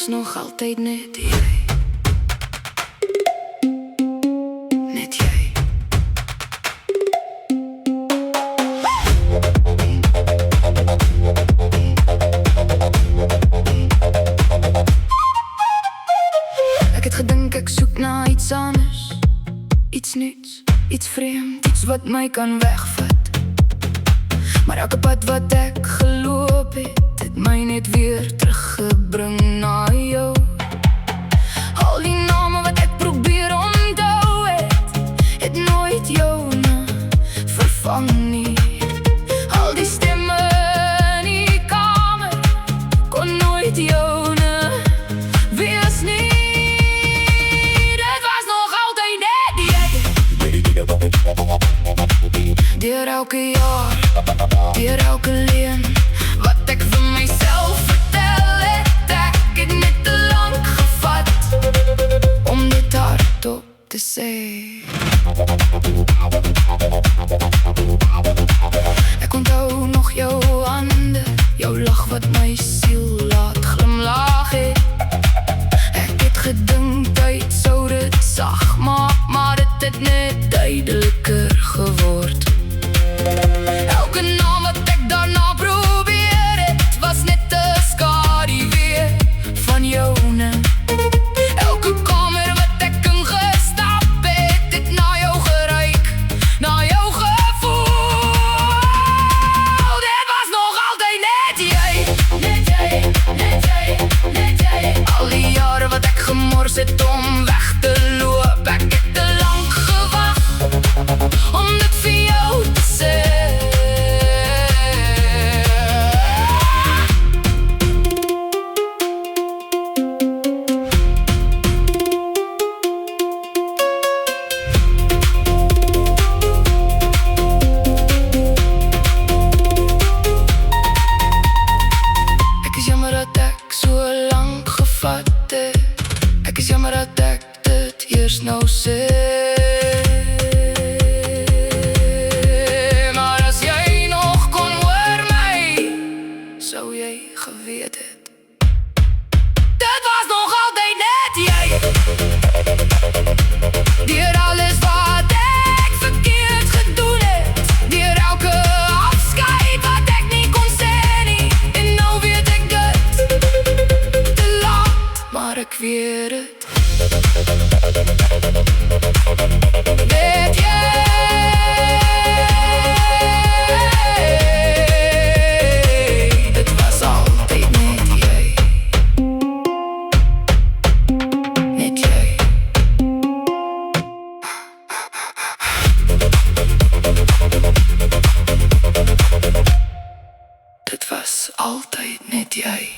was nog altijd net jy. Net jy. Ek het gedink ek soek na iets anders, iets nuuts, iets vreemd, iets wat my kan wegvat. Maar elke pad wat ek geloop het my net weer teruggebring na jou. Al die name wat ek probeer onthou het nooit jou na vervang nie. Al die stemme in die kamer kon nooit jou na wees nie. Dit was nog altyd net jy. Deur elke jaar, deur elke leen wat ek vir myself vertel ek het net te lang gevat om dit hardop te sê. Ek onthou nog jou hande, jou lach wat my siel laat glimlag het. Ek het gedink tyd sou dit sag maak, maar dit het net duideliker geword. Elke naam wat ek daarna probeer het was net 'n skaduwee van joune. Elke kamer wat ek ingestap het na jou geruik, na jou gevoel. Dit was nog altyd net jy. Net jy, net jy, net jy. Al die jare wat ek gemors het om weg te loop, ek het te lang gewag om dit vir jou te sê. Ek is jammer dat ek so lang gevat het. Ek is jammer dat ek dit eers nou sê. Maar as jy nog kon hoor my, sou jy geweet het. Dit was nog altyd net jy. Deur alles wat ek verkeerd gedoen het, deur elke afskeid wat ek nie kon sê nie. En nou weet ek dit, te laat, maar ek weet het. Net jy. Dit was altyd net jy. Net jy. Dit was altyd net jy.